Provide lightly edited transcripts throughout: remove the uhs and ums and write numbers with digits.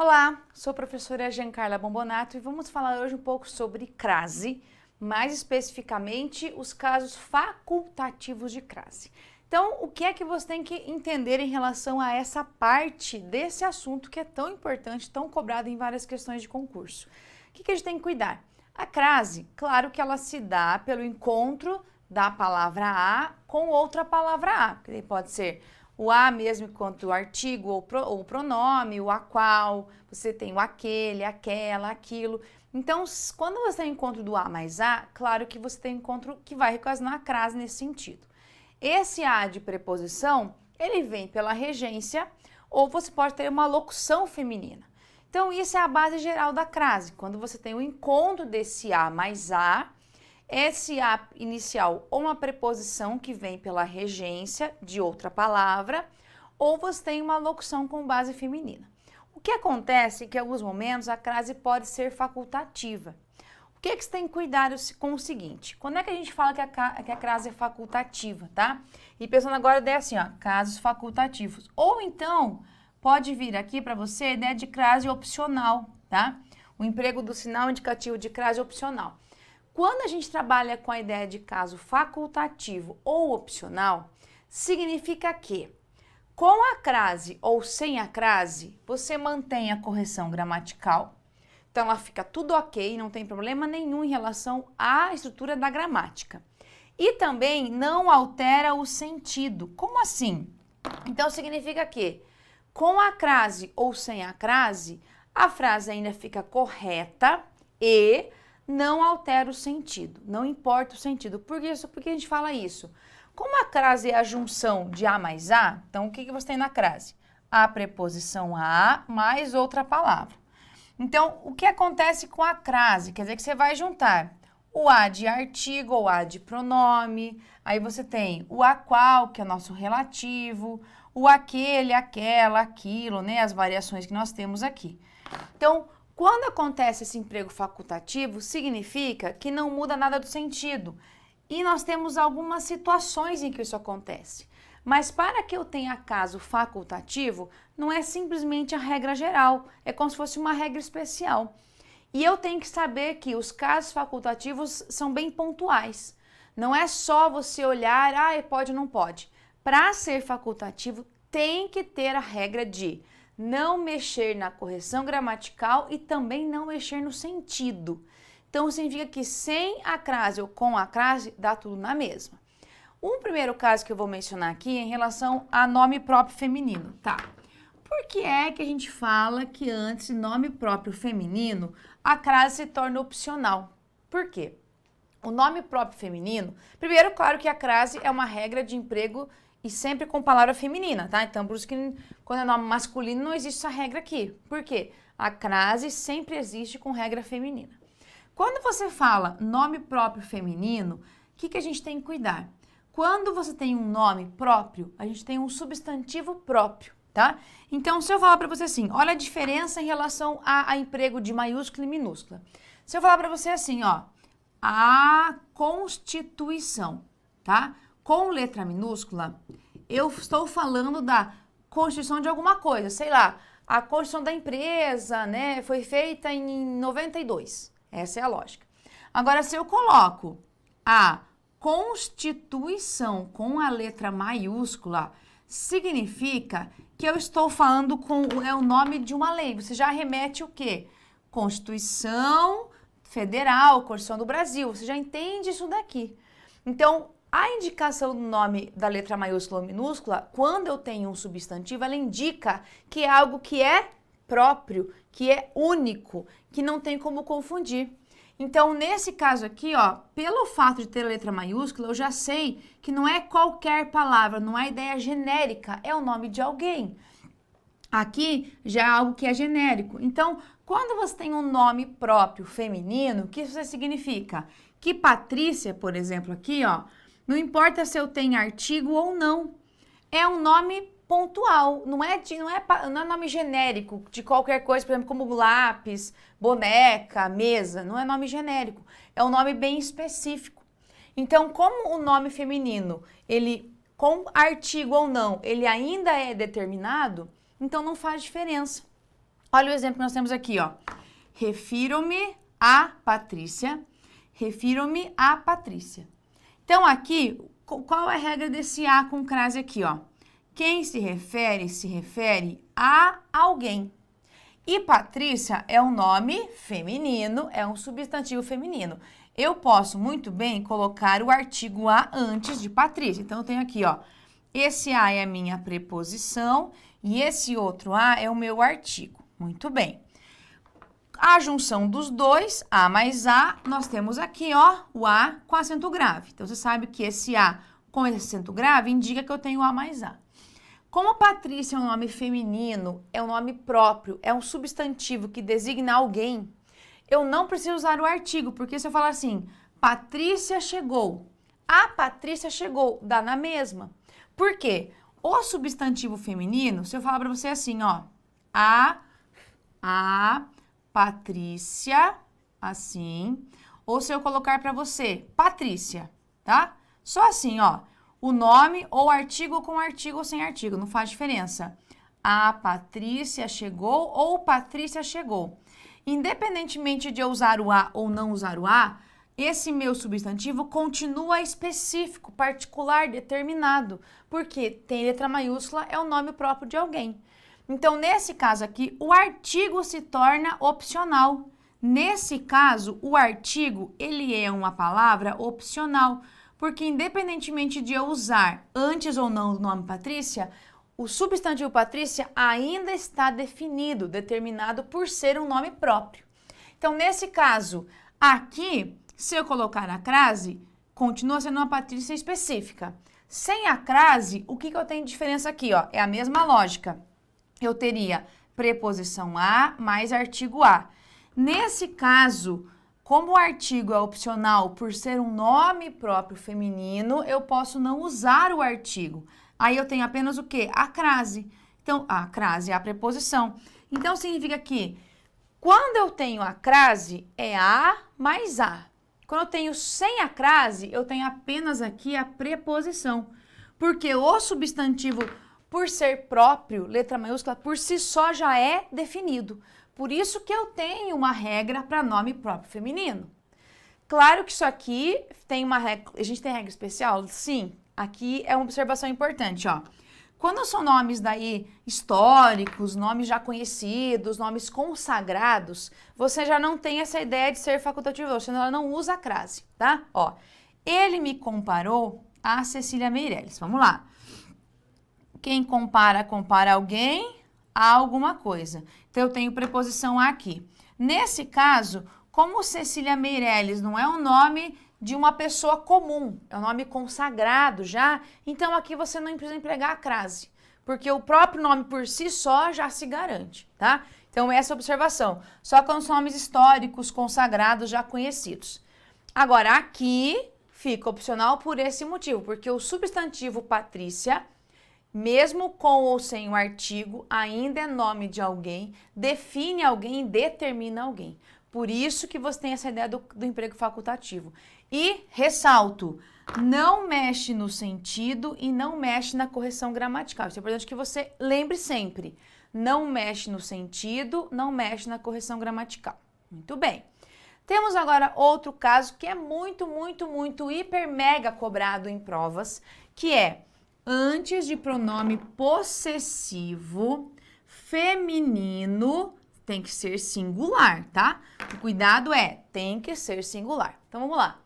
Olá, sou a professora Giancarla Bombonato e vamos falar hoje um pouco sobre crase, mais especificamente os casos facultativos de crase. Então, o que é que você tem que entender em relação a essa parte desse assunto que é tão importante, tão cobrado em várias questões de concurso? O que a gente tem que cuidar? A crase, claro que ela se dá pelo encontro da palavra a com outra palavra a, que pode ser o a mesmo enquanto o artigo ou o pronome, o a qual, você tem o aquele, aquela, aquilo. Então, quando você tem encontro do a mais a, claro que você tem encontro que vai ocasionar a crase nesse sentido. Esse a de preposição, ele vem pela regência ou você pode ter uma locução feminina. Então, isso é a base geral da crase. Quando você tem o encontro desse a mais a, esse a inicial ou uma preposição que vem pela regência de outra palavra, ou você tem uma locução com base feminina. O que acontece é que em alguns momentos a crase pode ser facultativa. O que você tem que cuidar com o seguinte? Quando é que a gente fala que a crase é facultativa, tá? E pensando agora a ideia assim, ó, casos facultativos. Ou então, pode vir aqui para você a ideia de crase opcional, tá? O emprego do sinal indicativo de crase opcional. Quando a gente trabalha com a ideia de caso facultativo ou opcional, significa que com a crase ou sem a crase, você mantém a correção gramatical, então ela fica tudo ok, não tem problema nenhum em relação à estrutura da gramática. E também não altera o sentido. Como assim? Então significa que com a crase ou sem a crase, a frase ainda fica correta e não altera o sentido, não importa o sentido. Por isso, por que a gente fala isso? Como a crase é a junção de a mais a, então o que você tem na crase? A preposição a mais outra palavra. Então, o que acontece com a crase? Quer dizer que você vai juntar o a de artigo ou a de pronome, aí você tem o a qual, que é o nosso relativo, o aquele, aquela, aquilo, né? As variações que nós temos aqui. Então, quando acontece esse emprego facultativo, significa que não muda nada do sentido. E nós temos algumas situações em que isso acontece. Mas para que eu tenha caso facultativo, não é simplesmente a regra geral, é como se fosse uma regra especial. E eu tenho que saber que os casos facultativos são bem pontuais. Não é só você olhar, pode ou não pode. Para ser facultativo, tem que ter a regra de não mexer na correção gramatical e também não mexer no sentido. Então, significa que sem a crase ou com a crase, dá tudo na mesma. Um primeiro caso que eu vou mencionar aqui é em relação a nome próprio feminino, tá? Por que é que a gente fala que antes de nome próprio feminino, a crase se torna opcional? Por quê? O nome próprio feminino, primeiro, claro que a crase é uma regra de emprego e sempre com palavra feminina, tá? Então, por isso que quando é nome masculino não existe essa regra aqui. Por quê? A crase sempre existe com regra feminina. Quando você fala nome próprio feminino, o que a gente tem que cuidar? Quando você tem um nome próprio, a gente tem um substantivo próprio, tá? Então, se eu falar para você assim, olha a diferença em relação a emprego de maiúscula e minúscula. Se eu falar para você assim, ó, a Constituição, tá? Com letra minúscula, eu estou falando da constituição de alguma coisa, sei lá, a constituição da empresa, né, foi feita em 92. Essa é a lógica. Agora, se eu coloco a Constituição com a letra maiúscula, significa que eu estou falando com o nome de uma lei. Você já remete o quê? Constituição Federal, Constituição do Brasil. Você já entende isso daqui. Então, a indicação do nome da letra maiúscula ou minúscula, quando eu tenho um substantivo, ela indica que é algo que é próprio, que é único, que não tem como confundir. Então, nesse caso aqui, ó, pelo fato de ter a letra maiúscula, eu já sei que não é qualquer palavra, não é ideia genérica, é o nome de alguém. Aqui já é algo que é genérico. Então, quando você tem um nome próprio feminino, o que isso significa? Que Patrícia, por exemplo, aqui, ó, não importa se eu tenho artigo ou não, é um nome pontual, não é nome genérico de qualquer coisa, por exemplo, como lápis, boneca, mesa, não é nome genérico, é um nome bem específico. Então, como o nome feminino, ele com artigo ou não, ele ainda é determinado, então não faz diferença. Olha o exemplo que nós temos aqui, ó. Refiro-me a Patrícia. Refiro-me a Patrícia. Então, aqui, qual é a regra desse a com crase aqui, ó? Quem se refere a alguém. E Patrícia é um nome feminino, é um substantivo feminino. Eu posso muito bem colocar o artigo a antes de Patrícia. Então, eu tenho aqui, ó, esse a é a minha preposição e esse outro a é o meu artigo. Muito bem. A junção dos dois, a mais a, nós temos aqui, ó, o a com acento grave. Então, você sabe que esse a com esse acento grave indica que eu tenho a mais a. Como Patrícia é um nome feminino, é um nome próprio, é um substantivo que designa alguém, eu não preciso usar o artigo, porque se eu falar assim, Patrícia chegou, a Patrícia chegou, dá na mesma. Por quê? O substantivo feminino, se eu falar para você assim, ó, a Patrícia, assim, ou se eu colocar para você, Patrícia, tá? Só assim, ó, o nome ou artigo com artigo ou sem artigo, não faz diferença. A Patrícia chegou ou Patrícia chegou. Independentemente de eu usar o a ou não usar o a, esse meu substantivo continua específico, particular, determinado, porque tem letra maiúscula, é o nome próprio de alguém. Então, nesse caso aqui, o artigo se torna opcional. Nesse caso, o artigo, ele é uma palavra opcional, porque independentemente de eu usar antes ou não o nome Patrícia, o substantivo Patrícia ainda está definido, determinado por ser um nome próprio. Então, nesse caso, aqui, se eu colocar a crase, continua sendo uma Patrícia específica. Sem a crase, o que eu tenho de diferença aqui? Ó? É a mesma lógica. Eu teria preposição a mais artigo a. Nesse caso, como o artigo é opcional por ser um nome próprio feminino, eu posso não usar o artigo. Aí eu tenho apenas o quê? A crase. Então, a crase é a preposição. Então, significa que quando eu tenho a crase, é a mais a. Quando eu tenho sem a crase, eu tenho apenas aqui a preposição. Porque o substantivo, por ser próprio, letra maiúscula, por si só já é definido. Por isso que eu tenho uma regra para nome próprio feminino. Claro que isso aqui tem uma regra. A gente tem regra especial? Sim. Aqui é uma observação importante, ó. Quando são nomes daí históricos, nomes já conhecidos, nomes consagrados, você já não tem essa ideia de ser facultativo, você não usa a crase, tá? Ó, ele me comparou a Cecília Meirelles. Vamos lá. Quem compara alguém a alguma coisa. Então, eu tenho preposição aqui. Nesse caso, como Cecília Meirelles não é um nome de uma pessoa comum, é um nome consagrado já, então aqui você não precisa empregar a crase, porque o próprio nome por si só já se garante, tá? Então, essa observação. Só com os nomes históricos, consagrados, já conhecidos. Agora, aqui fica opcional por esse motivo, porque o substantivo Patrícia, mesmo com ou sem o artigo, ainda é nome de alguém, define alguém, determina alguém. Por isso que você tem essa ideia do emprego facultativo. E, ressalto, não mexe no sentido e não mexe na correção gramatical. Isso é importante que você lembre sempre. Não mexe no sentido, não mexe na correção gramatical. Muito bem. Temos agora outro caso que é muito, hiper, mega cobrado em provas, que é antes de pronome possessivo feminino, tem que ser singular, tá? O cuidado tem que ser singular. Então, vamos lá.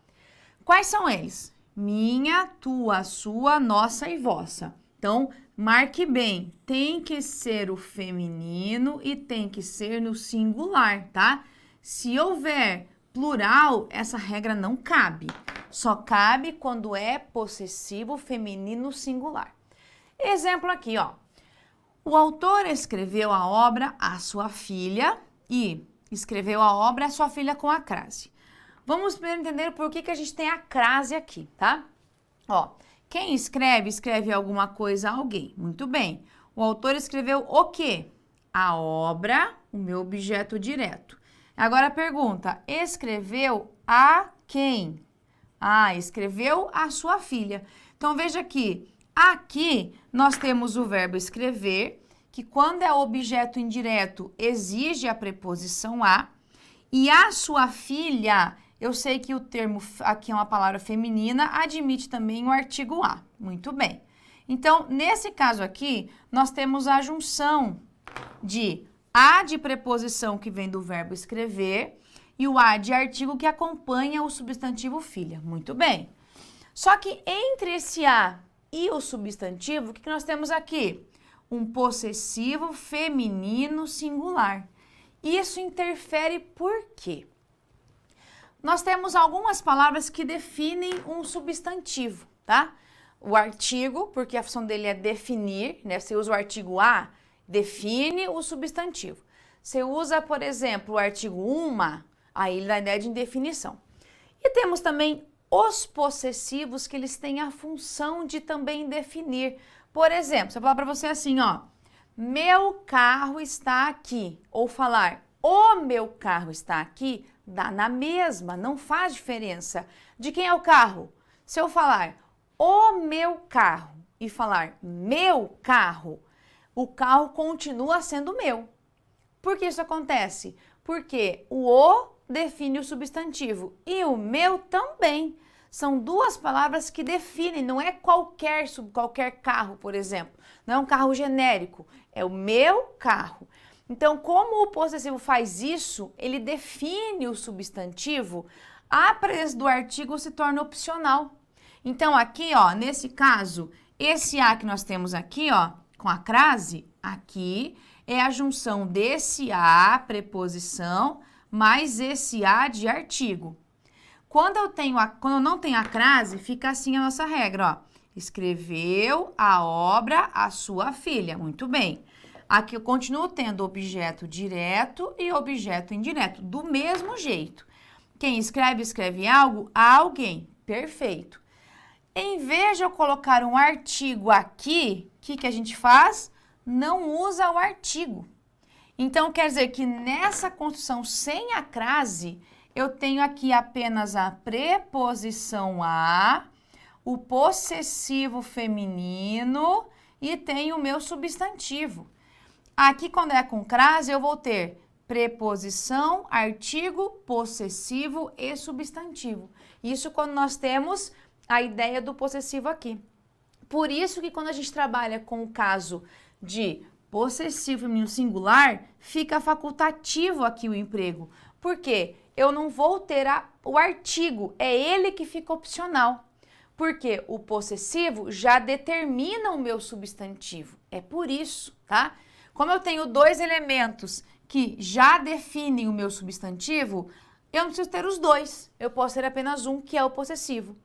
Quais são eles? Minha, tua, sua, nossa e vossa. Então, marque bem. Tem que ser o feminino e tem que ser no singular, tá? Se houver plural, essa regra não cabe. Só cabe quando é possessivo feminino singular. Exemplo aqui, ó. O autor escreveu a obra à sua filha e escreveu a obra à sua filha com a crase. Vamos primeiro entender por que a gente tem a crase aqui, tá? Ó, quem escreve alguma coisa a alguém. Muito bem. O autor escreveu o quê? A obra, o meu objeto direto. Agora a pergunta, escreveu a quem? Ah, escreveu a sua filha. Então, veja aqui. Aqui, nós temos o verbo escrever, que quando é objeto indireto, exige a preposição a. E a sua filha, eu sei que o termo aqui é uma palavra feminina, admite também o artigo a. Muito bem. Então, nesse caso aqui, nós temos a junção de a de preposição que vem do verbo escrever e o a de artigo que acompanha o substantivo filha. Muito bem. Só que entre esse a e o substantivo, o que nós temos aqui? Um possessivo feminino singular. Isso interfere por quê? Nós temos algumas palavras que definem um substantivo, tá? O artigo, porque a função dele é definir, né? Você usa o artigo a, define o substantivo. Você usa, por exemplo, o artigo uma, aí ele dá a ideia de indefinição. E temos também os possessivos, que eles têm a função de também definir. Por exemplo, se eu falar para você assim, ó, meu carro está aqui, ou falar o meu carro está aqui, dá na mesma, não faz diferença. De quem é o carro? Se eu falar o meu carro e falar meu carro, o carro continua sendo meu. Por que isso acontece? Porque o define o substantivo e o meu também. São duas palavras que definem, não é qualquer carro, por exemplo. Não é um carro genérico, é o meu carro. Então, como o possessivo faz isso, ele define o substantivo, a presença do artigo se torna opcional. Então, aqui, ó, nesse caso, esse a que nós temos aqui, ó, com a crase, aqui, é a junção desse a, preposição, mais esse a de artigo. Quando eu não tenho a crase, fica assim a nossa regra, ó. Escreveu a obra a sua filha. Muito bem. Aqui eu continuo tendo objeto direto e objeto indireto, do mesmo jeito. Quem escreve, escreve algo a alguém. Perfeito. Em vez de eu colocar um artigo aqui, o que a gente faz? Não usa o artigo. Então, quer dizer que nessa construção sem a crase, eu tenho aqui apenas a preposição a, o possessivo feminino e tenho o meu substantivo. Aqui, quando é com crase, eu vou ter preposição, artigo, possessivo e substantivo. Isso quando nós temos a ideia do possessivo aqui. Por isso que quando a gente trabalha com o caso de possessivo feminino singular, fica facultativo aqui o emprego. Por quê? Eu não vou ter o artigo, é ele que fica opcional. Porque o possessivo já determina o meu substantivo. É por isso, tá? Como eu tenho dois elementos que já definem o meu substantivo, eu não preciso ter os dois. Eu posso ter apenas um, que é o possessivo.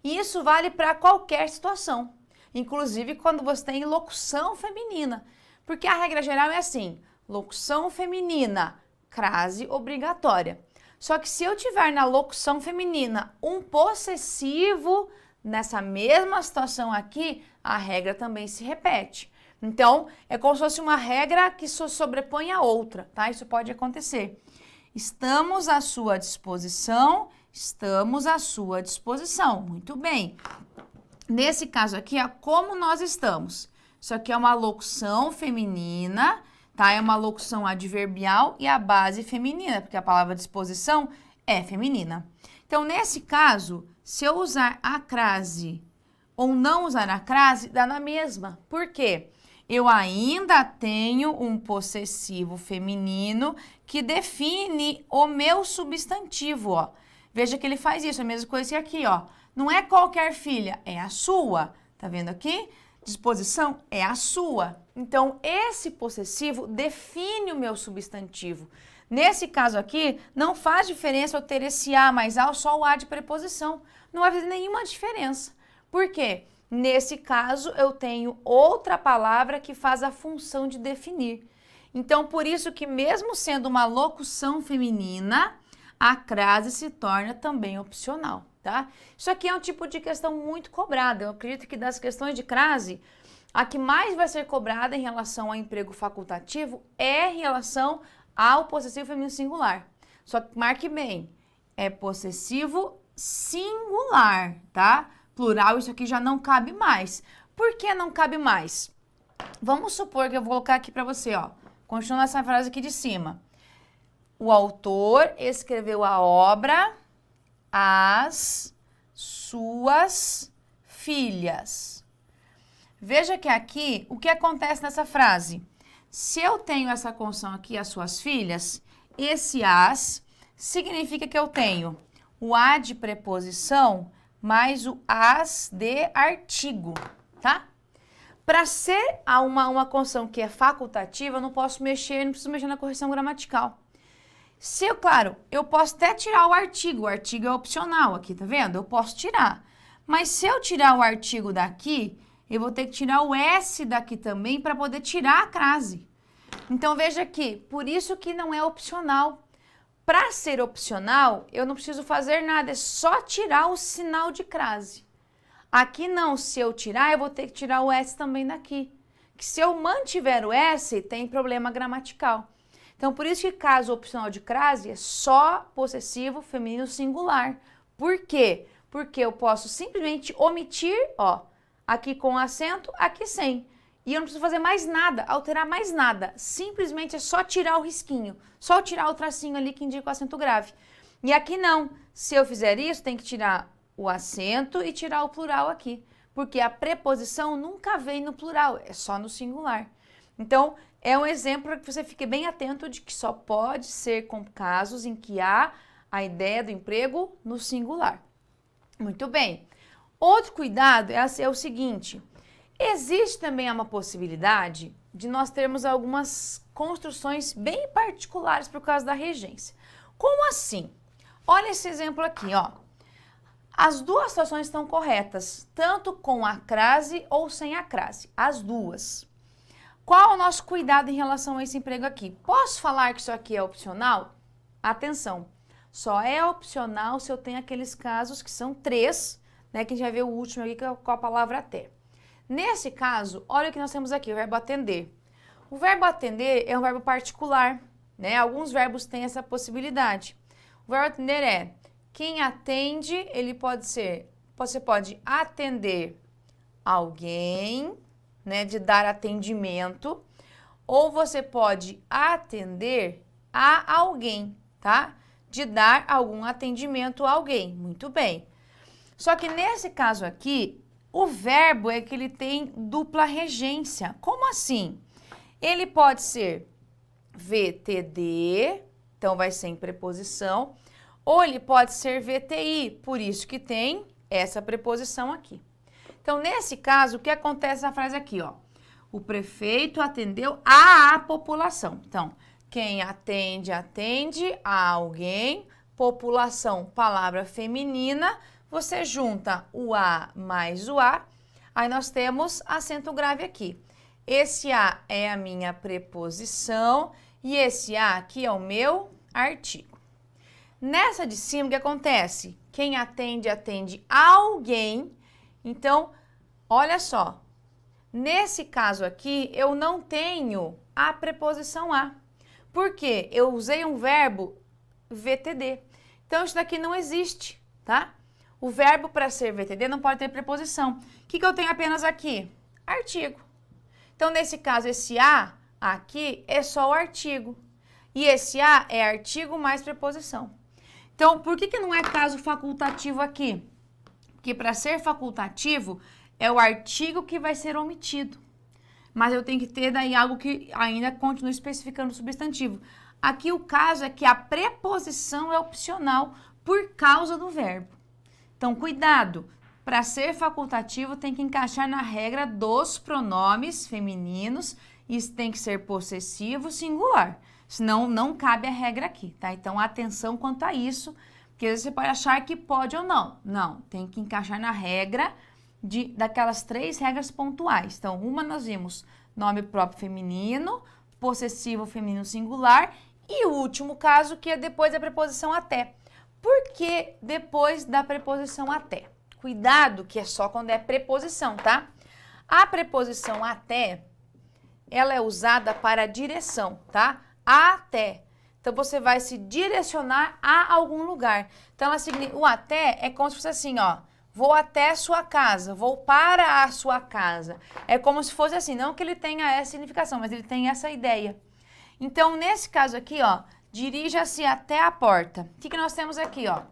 E isso vale para qualquer situação. Inclusive quando você tem locução feminina. Porque a regra geral é assim, locução feminina, crase obrigatória. Só que se eu tiver na locução feminina um possessivo, nessa mesma situação aqui, a regra também se repete. Então, é como se fosse uma regra que sobrepõe a outra, tá? Isso pode acontecer. Estamos à sua disposição, estamos à sua disposição. Muito bem. Nesse caso aqui, ó, como nós estamos? Isso aqui é uma locução feminina, tá? É uma locução adverbial e a base feminina, porque a palavra disposição é feminina. Então, nesse caso, se eu usar a crase ou não usar a crase, dá na mesma. Por quê? Eu ainda tenho um possessivo feminino que define o meu substantivo, ó. Veja que ele faz isso, a mesma coisa que aqui, ó. Não é qualquer filha, é a sua. Tá vendo aqui? Disposição é a sua. Então, esse possessivo define o meu substantivo. Nesse caso aqui, não faz diferença eu ter esse a mais a ou só o a de preposição. Não vai fazer nenhuma diferença. Por quê? Nesse caso, eu tenho outra palavra que faz a função de definir. Então, por isso que mesmo sendo uma locução feminina, a crase se torna também opcional, tá? Isso aqui é um tipo de questão muito cobrada. Eu acredito que das questões de crase, a que mais vai ser cobrada em relação ao emprego facultativo é em relação ao possessivo feminino singular. Só que marque bem, é possessivo singular, tá? Plural, isso aqui já não cabe mais. Por que não cabe mais? Vamos supor que eu vou colocar aqui para você, ó. Continuando essa frase aqui de cima. O autor escreveu a obra às suas filhas. Veja que aqui, o que acontece nessa frase? Se eu tenho essa condição aqui, as suas filhas, esse as significa que eu tenho o a de preposição mais o as de artigo, tá? Para ser uma condição que é facultativa, eu não posso mexer, não preciso mexer na correção gramatical. Se eu, claro, eu posso até tirar o artigo é opcional aqui, tá vendo? Eu posso tirar. Mas se eu tirar o artigo daqui, eu vou ter que tirar o S daqui também para poder tirar a crase. Então, veja aqui, por isso que não é opcional. Para ser opcional, eu não preciso fazer nada, é só tirar o sinal de crase. Aqui não, se eu tirar, eu vou ter que tirar o S também daqui. Que se eu mantiver o S, tem problema gramatical. Então, por isso que caso opcional de crase é só possessivo feminino singular. Por quê? Porque eu posso simplesmente omitir, ó, aqui com acento, aqui sem. E eu não preciso fazer mais nada, alterar mais nada. Simplesmente é só tirar o risquinho, só tirar o tracinho ali que indica o acento grave. E aqui não. Se eu fizer isso, tem que tirar o acento e tirar o plural aqui. Porque a preposição nunca vem no plural, é só no singular. Então, é um exemplo para que você fique bem atento de que só pode ser com casos em que há a ideia do emprego no singular. Muito bem. Outro cuidado é o seguinte, existe também uma possibilidade de nós termos algumas construções bem particulares por causa da regência. Como assim? Olha esse exemplo aqui, ó. As duas situações estão corretas, tanto com a crase ou sem a crase, as duas. Qual é o nosso cuidado em relação a esse emprego aqui? Posso falar que isso aqui é opcional? Atenção, só é opcional se eu tenho aqueles casos que são 3, né, que a gente vai ver o último aqui com a palavra até. Nesse caso, olha o que nós temos aqui, o verbo atender. O verbo atender é um verbo particular, né? Alguns verbos têm essa possibilidade. O verbo atender é quem atende, ele pode ser, você pode atender alguém, né, de dar atendimento, ou você pode atender a alguém, tá? De dar algum atendimento a alguém. Muito bem. Só que nesse caso aqui, o verbo é que ele tem dupla regência. Como assim? Ele pode ser VTD, então vai ser em preposição, ou ele pode ser VTI, por isso que tem essa preposição aqui. Então, nesse caso, o que acontece na frase aqui, ó? O prefeito atendeu a população. Então, quem atende, atende a alguém. População, palavra feminina. Você junta o a mais o a. Aí nós temos acento grave aqui. Esse a é a minha preposição e esse a aqui é o meu artigo. Nessa de cima, o que acontece? Quem atende, atende a alguém. Então, olha só. Nesse caso aqui, eu não tenho a preposição a. Por quê? Eu usei um verbo VTD. Então, isso daqui não existe, tá? O verbo para ser VTD não pode ter preposição. O que eu tenho apenas aqui? Artigo. Então, nesse caso, esse a aqui é só o artigo. E esse a é artigo mais preposição. Então, por que não é caso facultativo aqui? Porque para ser facultativo, é o artigo que vai ser omitido. Mas eu tenho que ter daí algo que ainda continue especificando o substantivo. Aqui o caso é que a preposição é opcional por causa do verbo. Então, cuidado. Para ser facultativo, tem que encaixar na regra dos pronomes femininos. Isso tem que ser possessivo singular. Senão, não cabe a regra aqui, tá? Então, atenção quanto a isso, porque às vezes você pode achar que pode ou não. Não, tem que encaixar na regra daquelas 3 regras pontuais. Então, uma nós vimos nome próprio feminino, possessivo feminino singular e o último caso que é depois da preposição até. Por que depois da preposição até? Cuidado que é só quando é preposição, tá? A preposição até, ela é usada para direção, tá? Até. Então, você vai se direcionar a algum lugar. Então, o até é como se fosse assim, ó. vou até sua casa, vou para a sua casa. É como se fosse assim, não que ele tenha essa significação, mas ele tem essa ideia. Então, nesse caso aqui, ó, dirija-se até a porta. O que nós temos aqui, ó?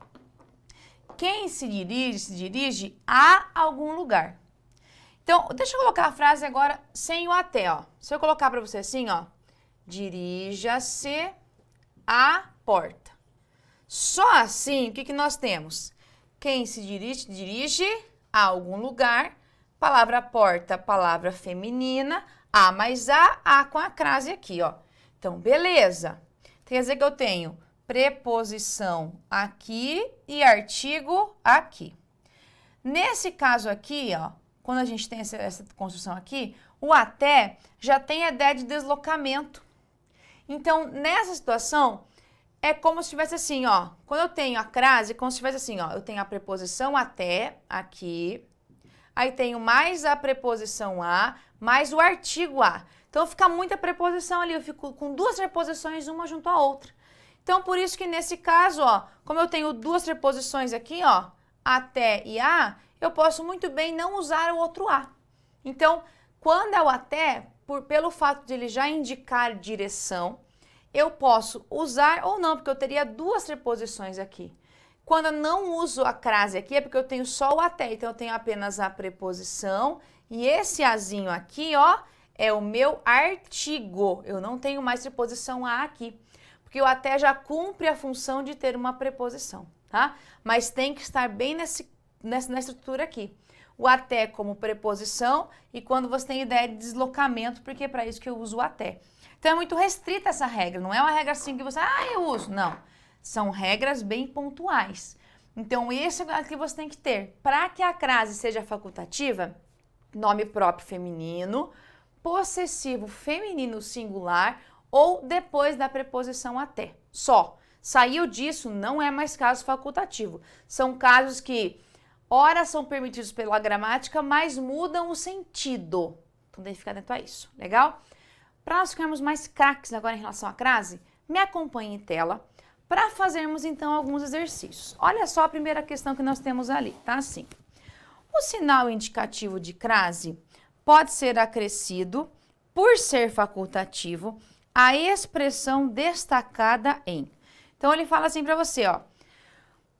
Quem se dirige a algum lugar. Então, deixa eu colocar a frase agora sem o até, ó. Se eu colocar para você assim, ó, dirija-se à porta. Só assim, o que nós temos? Quem se dirige a algum lugar, palavra porta, palavra feminina, a mais a com a crase aqui, ó. Então, beleza. Quer dizer que eu tenho preposição aqui e artigo aqui. Nesse caso aqui, ó, quando a gente tem essa construção aqui, o até já tem a ideia de deslocamento. Então, nessa situação, é como se tivesse assim, ó, quando eu tenho a crase, como se tivesse assim, ó, eu tenho a preposição até aqui, aí tenho mais a preposição a, mais o artigo a. Então, fica muita preposição ali, eu fico com duas preposições, uma junto à outra. Então, por isso que nesse caso, ó, como eu tenho duas preposições aqui, ó, até e a, eu posso muito bem não usar o outro a. Então, quando é o até, pelo fato de ele já indicar direção, eu posso usar ou não, porque eu teria duas preposições aqui. Quando eu não uso a crase aqui, é porque eu tenho só o até, então eu tenho apenas a preposição, e esse azinho aqui, ó, é o meu artigo. Eu não tenho mais preposição a aqui, porque o até já cumpre a função de ter uma preposição, tá? Mas tem que estar bem na estrutura aqui. O até como preposição e quando você tem ideia de deslocamento, porque é para isso que eu uso o até. Então é muito restrita essa regra, não é uma regra assim que você, eu uso, não. São regras bem pontuais. Então esse é o que você tem que ter. Para que a crase seja facultativa, nome próprio feminino, possessivo feminino singular ou depois da preposição até. Só. Saiu disso, não é mais caso facultativo. São casos que ora são permitidos pela gramática, mas mudam o sentido. Então tem que ficar atento a isso. Legal? Para nós ficarmos mais craques agora em relação à crase, me acompanhe em tela para fazermos então alguns exercícios. Olha só a primeira questão que nós temos ali, tá assim. O sinal indicativo de crase pode ser acrescido, por ser facultativo, a expressão destacada em. Então ele fala assim para você, ó.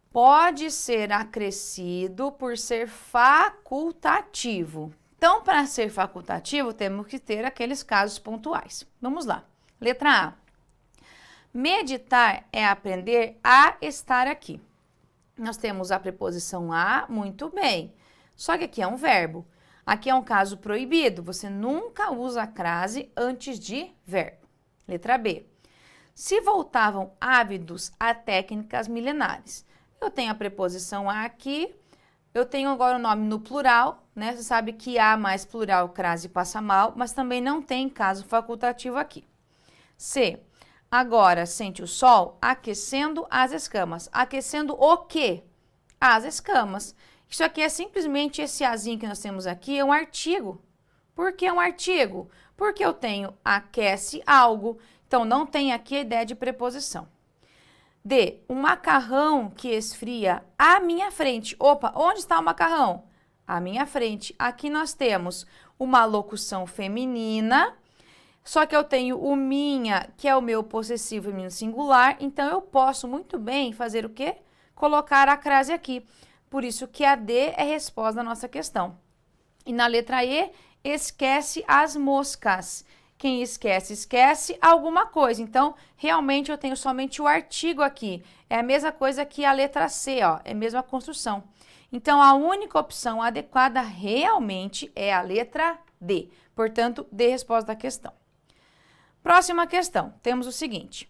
Pode ser acrescido por ser facultativo. Então, para ser facultativo, temos que ter aqueles casos pontuais. Vamos lá. Letra A. Meditar é aprender a estar aqui. Nós temos a preposição a, muito bem. Só que aqui é um verbo. Aqui é um caso proibido. Você nunca usa a crase antes de verbo. Letra B. Se voltavam ávidos a técnicas milenares. Eu tenho a preposição a aqui. Eu tenho agora o nome no plural, né? Você sabe que a mais plural, crase passa mal, mas também não tem caso facultativo aqui. C. Agora, sente o sol aquecendo as escamas. Aquecendo o quê? As escamas. Isso aqui é simplesmente esse azinho que nós temos aqui, é um artigo. Por que um artigo? Porque eu tenho aquece algo. Então, não tem aqui a ideia de preposição. D. Um macarrão que esfria à minha frente. Opa, onde está o macarrão? À minha frente. Aqui nós temos uma locução feminina, só que eu tenho o minha, que é o meu possessivo feminino singular, então eu posso muito bem fazer o quê? Colocar a crase aqui. Por isso que a D é resposta da nossa questão. E na letra E, esquece as moscas. Quem esquece, esquece alguma coisa. Então, realmente eu tenho somente o artigo aqui. É a mesma coisa que a letra C, ó. É a mesma construção. Então, a única opção adequada realmente é a letra D. Portanto, D resposta da questão. Próxima questão. Temos o seguinte.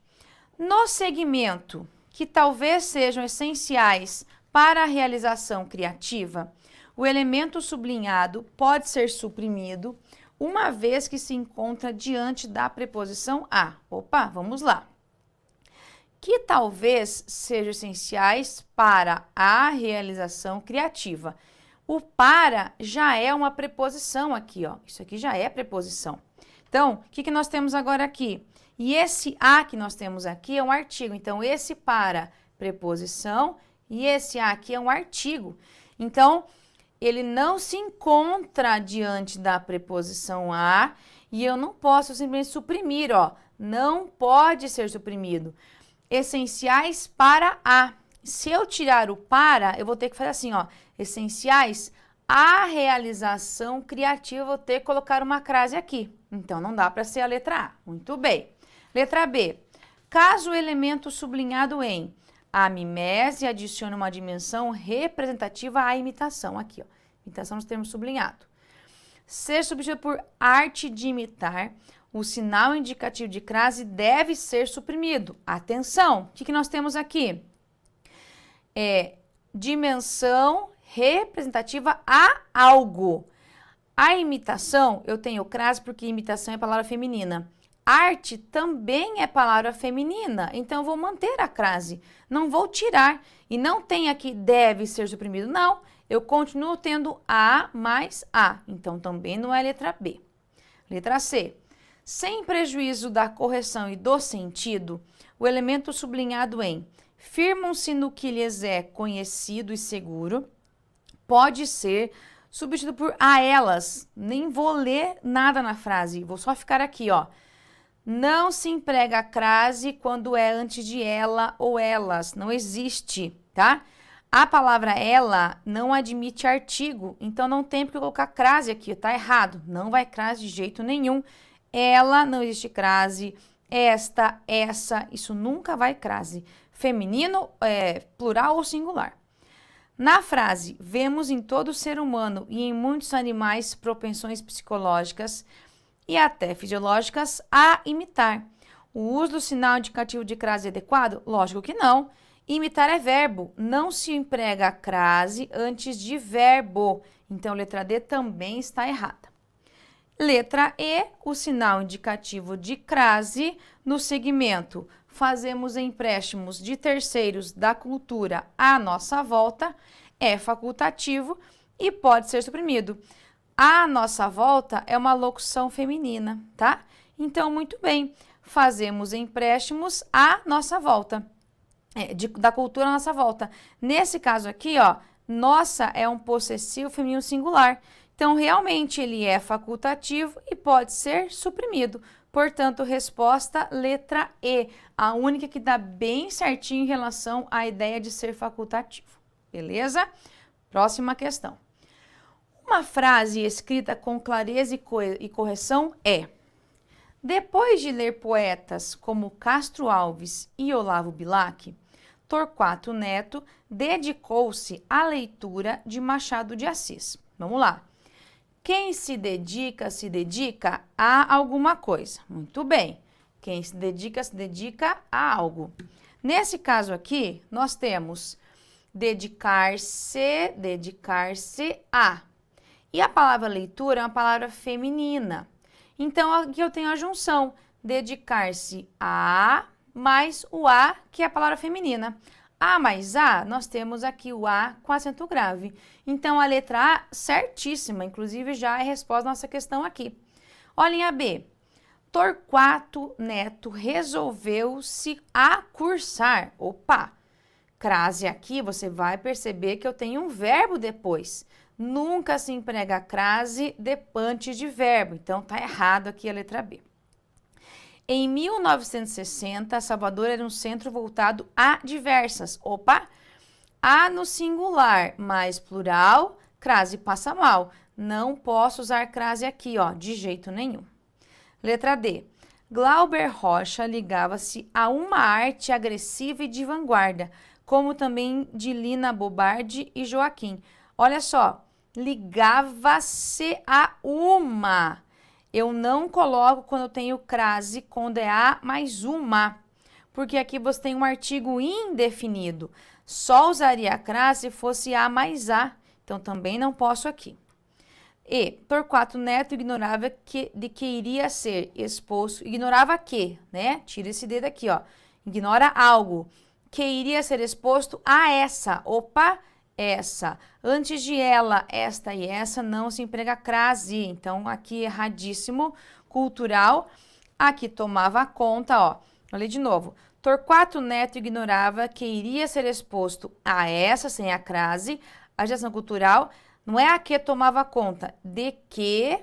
No segmento que talvez sejam essenciais para a realização criativa, o elemento sublinhado pode ser suprimido uma vez que se encontra diante da preposição a. Opa, vamos lá. Que talvez sejam essenciais para a realização criativa. O para já é uma preposição aqui, ó. Isso aqui já é preposição. Então, o que nós temos agora aqui? E esse a que nós temos aqui é um artigo. Então, esse para, preposição, e esse a aqui é um artigo. Então, ele não se encontra diante da preposição a e eu não posso simplesmente suprimir, ó. Não pode ser suprimido. Essenciais para a. Se eu tirar o para, eu vou ter que fazer assim, ó. Essenciais à realização criativa, eu vou ter que colocar uma crase aqui. Então, não dá para ser a letra A. Muito bem. Letra B. Caso o elemento sublinhado em a mimese adicione uma dimensão representativa à imitação. Aqui, ó. Imitação nos termos sublinhado. Ser substituído por arte de imitar, o sinal indicativo de crase deve ser suprimido. Atenção, o que nós temos aqui? Dimensão representativa a algo. A imitação, eu tenho crase porque imitação é palavra feminina. Arte também é palavra feminina, então eu vou manter a crase, não vou tirar. E não tem aqui deve ser suprimido, não. Eu continuo tendo a mais a, então também não é letra B. Letra C. Sem prejuízo da correção e do sentido, o elemento sublinhado em firmam-se no que lhes é conhecido e seguro, pode ser substituído por a elas. Nem vou ler nada na frase, vou só ficar aqui, ó. Não se emprega a crase quando é antes de ela ou elas, não existe, tá? A palavra ela não admite artigo, então não tem porque colocar crase aqui, tá errado. Não vai crase de jeito nenhum. Ela, não existe crase. Esta, essa, isso nunca vai crase. Feminino, plural ou singular. Na frase, vemos em todo ser humano e em muitos animais propensões psicológicas e até fisiológicas a imitar. O uso do sinal indicativo de crase é adequado? Lógico que não. Imitar é verbo, não se emprega a crase antes de verbo. Então, letra D também está errada. Letra E, o sinal indicativo de crase no segmento fazemos empréstimos de terceiros da cultura à nossa volta, é facultativo e pode ser suprimido. À nossa volta é uma locução feminina, tá? Então, muito bem, fazemos empréstimos à nossa volta, da cultura à nossa volta. Nesse caso aqui, ó, nossa é um possessivo feminino singular. Então, realmente, ele é facultativo e pode ser suprimido. Portanto, resposta letra E, a única que dá bem certinho em relação à ideia de ser facultativo. Beleza? Próxima questão. Uma frase escrita com clareza e correção é: depois de ler poetas como Castro Alves e Olavo Bilac, Torquato Neto dedicou-se à leitura de Machado de Assis. Vamos lá. Quem se dedica a alguma coisa. Muito bem. Quem se dedica a algo. Nesse caso aqui, nós temos dedicar-se a. E a palavra leitura é uma palavra feminina. Então, aqui eu tenho a junção. Dedicar-se a mais o a, que é a palavra feminina. A mais a, nós temos aqui o a com acento grave. Então, a letra A, certíssima. Inclusive, já é a resposta da nossa questão aqui. Olhem a B. Torquato Neto resolveu se acursar. Opa! Crase aqui, você vai perceber que eu tenho um verbo depois. Nunca se emprega a crase antes de verbo. Então, tá errado aqui a letra B. Em 1960, Salvador era um centro voltado a diversas. Opa! A no singular, mais plural, crase passa mal. Não posso usar crase aqui, ó, de jeito nenhum. Letra D. Glauber Rocha ligava-se a uma arte agressiva e de vanguarda, como também de Lina Bobardi e Joaquim. Olha só, ligava-se a uma. Eu não coloco quando eu tenho crase, quando é a mais uma, porque aqui você tem um artigo indefinido. Só usaria a crase se fosse a mais a, então também não posso aqui. E Torquato Neto ignorava de que iria ser exposto, ignorava que, né? Tira esse dedo aqui, ó. Ignora algo, que iria ser exposto a essa. Opa! Essa. Antes de ela, esta e essa, não se emprega crase. Então, aqui erradíssimo. Cultural. Aqui tomava conta, ó. Olha de novo. Torquato Neto ignorava que iria ser exposto a essa, sem a crase, agitação cultural não é a que tomava conta, de que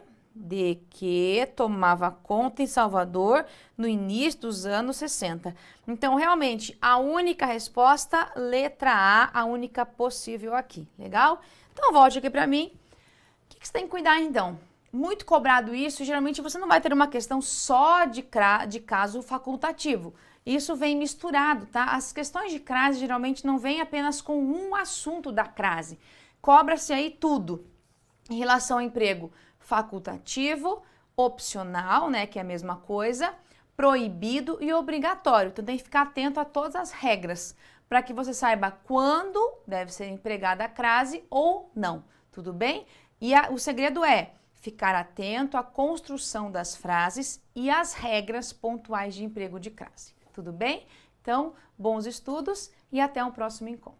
tomava conta em Salvador no início dos anos 60. Então, realmente, a única resposta, letra A, a única possível aqui, legal? Então, volte aqui para mim. O que você tem que cuidar, então? Muito cobrado isso, geralmente você não vai ter uma questão só de caso facultativo. Isso vem misturado, tá? As questões de crase geralmente não vêm apenas com um assunto da crase. Cobra-se aí tudo em relação ao emprego facultativo, opcional, né, que é a mesma coisa, proibido e obrigatório. Então tem que ficar atento a todas as regras para que você saiba quando deve ser empregada a crase ou não, tudo bem? E o segredo é ficar atento à construção das frases e às regras pontuais de emprego de crase, tudo bem? Então, bons estudos e até um próximo encontro.